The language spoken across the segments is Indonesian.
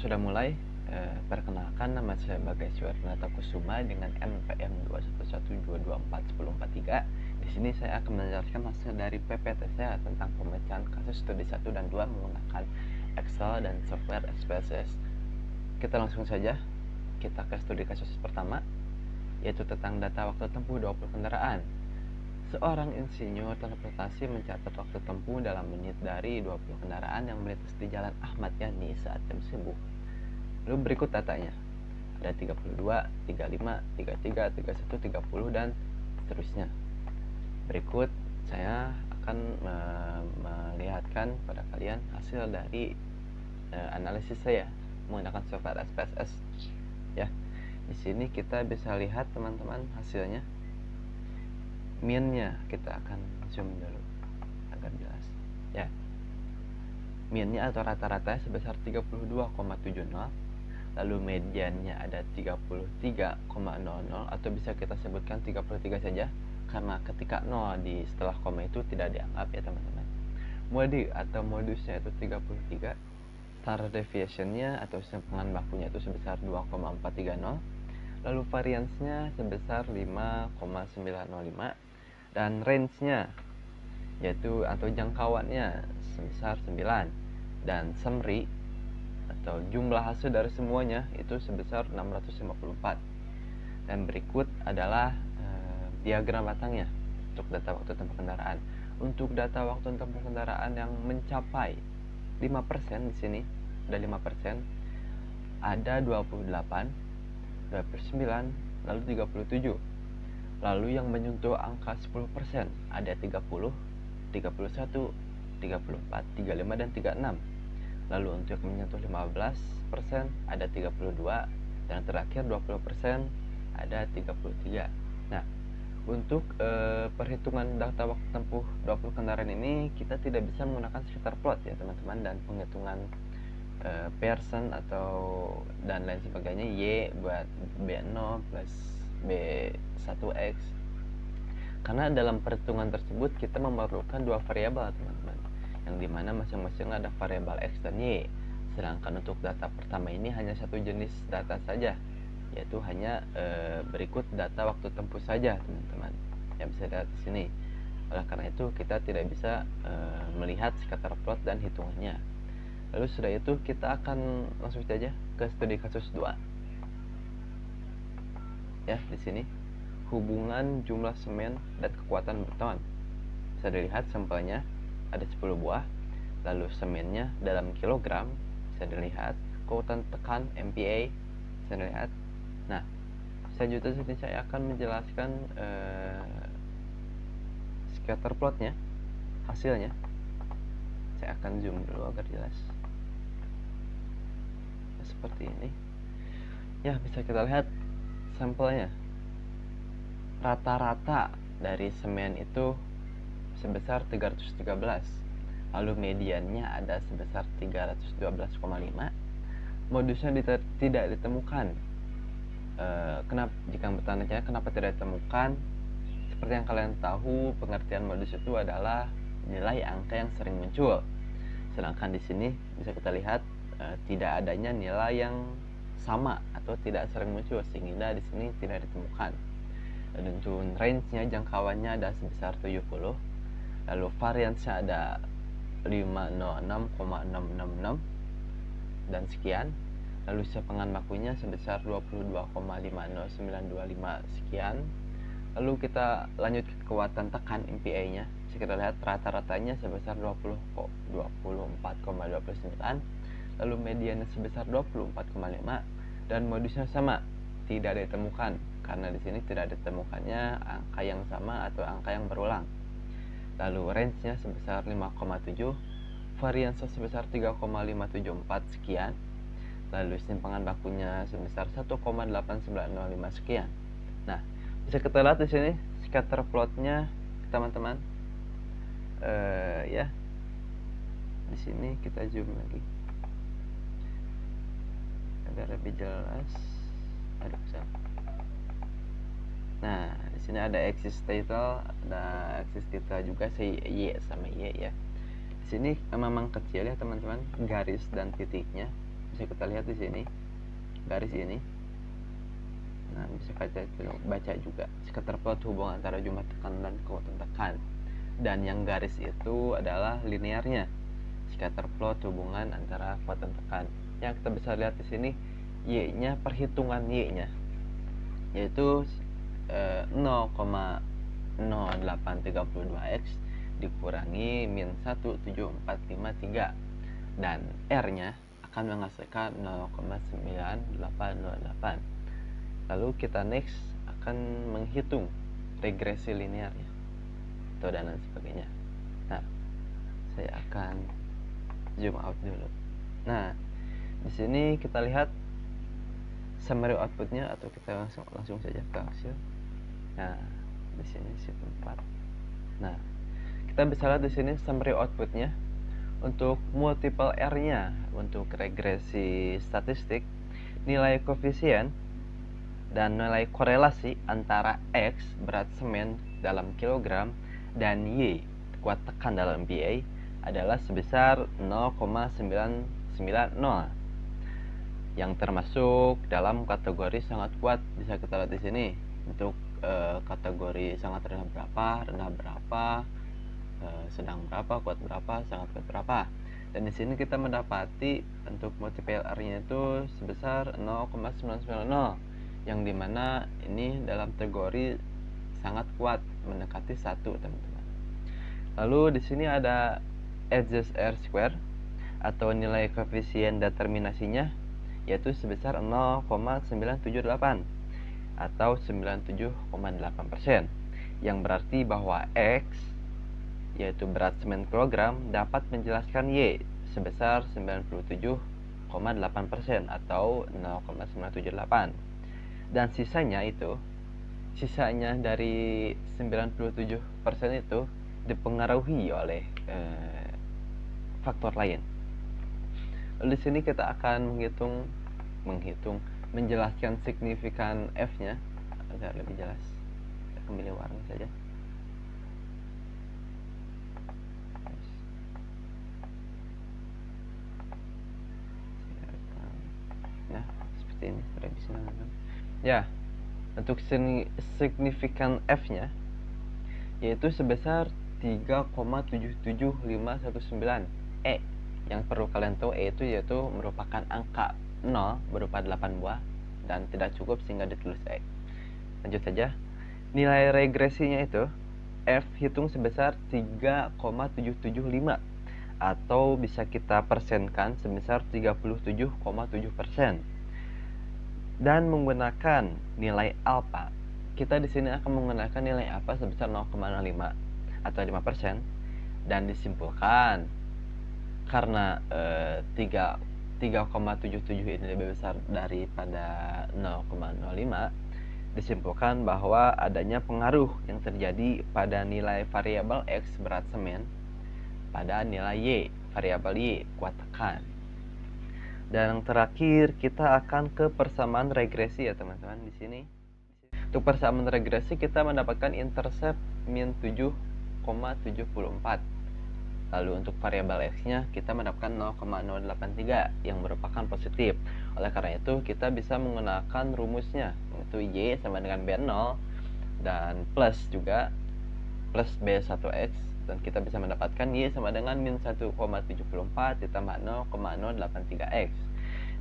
sudah mulai. Perkenalkan, nama saya Bagas Yuwarnata Kusuma dengan NPM 211224143. Di sini saya akan menjelaskan hasil dari PPT saya tentang pemecahan kasus studi 1 dan 2 menggunakan Excel dan software SPSS. Kita langsung saja, kita ke studi kasus pertama, yaitu tentang data waktu tempuh 20 kendaraan. Seorang insinyur transportasi mencatat waktu tempuh dalam menit dari 20 kendaraan yang melintas di Jalan Ahmad Yani saat jam sibuk. Lalu berikut datanya. Ada 32, 35, 33, 31, 30 dan seterusnya. Berikut saya akan melihatkan pada kalian hasil dari analisis saya menggunakan software SPSS. Ya. Di sini kita bisa lihat teman-teman hasilnya. Mean-nya kita akan zoom dulu agar jelas. Ya. Mean-nya atau rata-ratanya sebesar 32,70. Lalu mediannya ada 33,00 atau bisa kita sebutkan 33 saja karena ketika 0 di setelah koma itu tidak dianggap ya teman-teman. Mode atau modusnya itu 33. Standard deviation-nya atau simpangan bakunya itu sebesar 2,430. Lalu variance-nya sebesar 5,905 dan range-nya yaitu atau jangkauannya sebesar 9 dan summary atau jumlah hasil dari semuanya itu sebesar 654. Dan berikut adalah diagram batangnya untuk data waktu tempuh kendaraan. Untuk data waktu tempuh kendaraan yang mencapai 5% di sini, ada 5%, ada 28, 29, lalu 37. Lalu yang menyentuh angka 10% ada 30, 31, 34, 35 dan 36. Lalu untuk menyentuh 15% ada 32 dan terakhir 20% ada 33. Nah, untuk perhitungan data waktu tempuh 20 kendaraan ini kita tidak bisa menggunakan scatter plot ya teman-teman, dan penghitungan Pearson atau dan lain sebagainya, Y buat B0 plus B1X, karena dalam perhitungan tersebut kita memerlukan dua variabel teman-teman, yang dimana masing-masing ada variabel X dan Y. Sedangkan untuk data pertama ini hanya satu jenis data saja, yaitu hanya berikut data waktu tempuh saja teman-teman yang bisa dilihat di sini. Oleh karena itu kita tidak bisa melihat scatter plot dan hitungannya. Lalu sudah itu kita akan langsung saja ke studi kasus 2. Ya, di sini hubungan jumlah semen dan kekuatan beton. Bisa dilihat sampelnya ada 10 buah. Lalu semennya dalam kilogram bisa dilihat, kekuatan tekan MPa bisa dilihat. Nah, selanjutnya sini saya akan menjelaskan scatter plotnya, hasilnya. Saya akan zoom dulu agar jelas. Seperti ini. Ya, bisa kita lihat sampelnya. Rata-rata dari semen itu sebesar 313. Lalu mediannya ada sebesar 312,5. Modusnya tidak ditemukan. Kenapa jika bertanya kenapa tidak ditemukan? Seperti yang kalian tahu, pengertian modus itu adalah nilai angka yang sering muncul. Sedangkan di sini bisa kita lihat tidak adanya nilai yang sama atau tidak sering muncul, sehingga di sini tidak ditemukan. Dan untuk range-nya, jangkauannya ada sebesar 70. Lalu variance-nya ada 506,666 dan sekian. Lalu simpangan bakunya sebesar 22,50925 sekian. Lalu kita lanjut ke kekuatan tekan MPa-nya. Kita lihat rata-ratanya sebesar 24,29. Lalu mediannya sebesar 24,5 dan modusnya sama, tidak ditemukan karena di sini tidak ditemukannya angka yang sama atau angka yang berulang. Lalu range-nya sebesar 5,7, variance sebesar 3,574 sekian. Lalu simpangan bakunya sebesar 1,8905 sekian. Nah, bisa kita lihat di sini scatter plotnya teman-teman. Ya, di sini kita zoom lagi agar lebih jelas. Nah, di sini ada axis title, ada axis title juga Y sama Y ya. Di sini memang kecil ya teman-teman, garis dan titiknya. bisa kita lihat di sini garis ini. Nah, bisa kita baca juga scatter plot hubungan antara jumlah tekan dan kekuatan tekan. Dan yang garis itu adalah linearnya. Scatter plot hubungan antara kekuatan tekan. Yang kita bisa lihat di sini Y-nya, perhitungan Y-nya yaitu 0,0832x dikurangi min 17453 dan R-nya akan menghasilkan 0,9808. Lalu kita next akan menghitung regresi linearnya atau dan lain sebagainya. Nah, saya akan zoom out dulu. Nah, di sini kita lihat summary outputnya, atau kita langsung saja ke hasil. Nah, di sini sheet 4. Nah, kita bisa lihat di sini summary outputnya untuk multiple R-nya untuk regresi statistik, nilai koefisien dan nilai korelasi antara X berat semen dalam kilogram dan Y kuat tekan dalam PA adalah sebesar 0,990 yang termasuk dalam kategori sangat kuat. Bisa kita lihat di sini untuk kategori sangat rendah berapa, sedang berapa, kuat berapa, sangat kuat berapa. Dan di sini kita mendapati untuk multiple R-nya itu sebesar 0,990 yang dimana ini dalam kategori sangat kuat, mendekati 1, teman-teman. Lalu di sini ada adjust R square atau nilai koefisien determinasinya yaitu sebesar 0,978 atau 97,8%, yang berarti bahwa X yaitu berat semen kilogram dapat menjelaskan Y sebesar 97,8% atau 0,978, dan sisanya dari 97% itu dipengaruhi oleh faktor lain. Lalu di sini kita akan menjelaskan signifikan F-nya agar lebih jelas. Kita kembali warna saja. Nah, seperti ini sudah bisa. Ya, untuk signifikan F-nya yaitu sebesar 3,77519 E. Yang perlu kalian tahu, E itu yaitu merupakan angka 0 berupa 8 buah dan tidak cukup sehingga ditulis E. Lanjut saja. Nilai regresinya itu F hitung sebesar 3,775 atau bisa kita persenkan sebesar 37,7%. Dan menggunakan nilai alfa. Kita di sini akan menggunakan nilai alfa sebesar 0,05 atau 5%, dan disimpulkan karena 3,77 ini lebih besar daripada 0,05, disimpulkan bahwa adanya pengaruh yang terjadi pada nilai variabel X berat semen pada nilai Y, variabel Y kuat tekan. Dan yang terakhir kita akan ke persamaan regresi ya teman-teman. Di sini untuk persamaan regresi kita mendapatkan intercept min 7,74. Lalu untuk variabel X-nya kita mendapatkan 0,083 yang merupakan positif. Oleh karena itu kita bisa menggunakan rumusnya, yaitu Y sama dengan B0 dan plus juga plus B1X, dan kita bisa mendapatkan Y sama dengan min 1,74 ditambah 0,083X.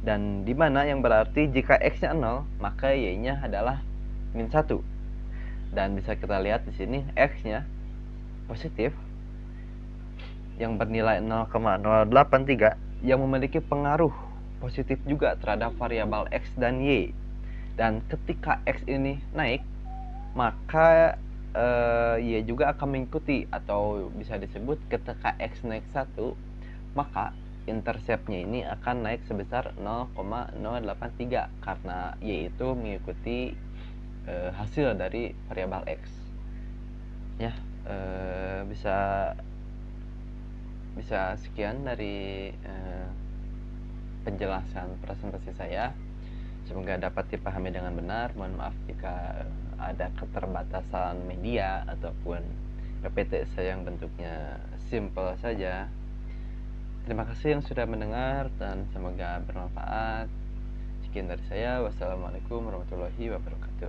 Dan dimana yang berarti jika X-nya 0 maka Y-nya adalah min 1. Dan bisa kita lihat di sini X-nya positif yang bernilai 0,083 yang memiliki pengaruh positif juga terhadap variabel X dan Y. Dan ketika X ini naik, maka Y juga akan mengikuti, atau bisa disebut ketika X naik 1, maka interceptnya ini akan naik sebesar 0,083 karena Y itu mengikuti hasil dari variabel X. Ya, bisa sekian dari penjelasan presentasi saya. Semoga dapat dipahami dengan benar. Mohon maaf jika ada keterbatasan media ataupun PPT saya yang bentuknya simple saja. Terima kasih yang sudah mendengar dan semoga bermanfaat. Sekian dari saya. Wassalamualaikum warahmatullahi wabarakatuh.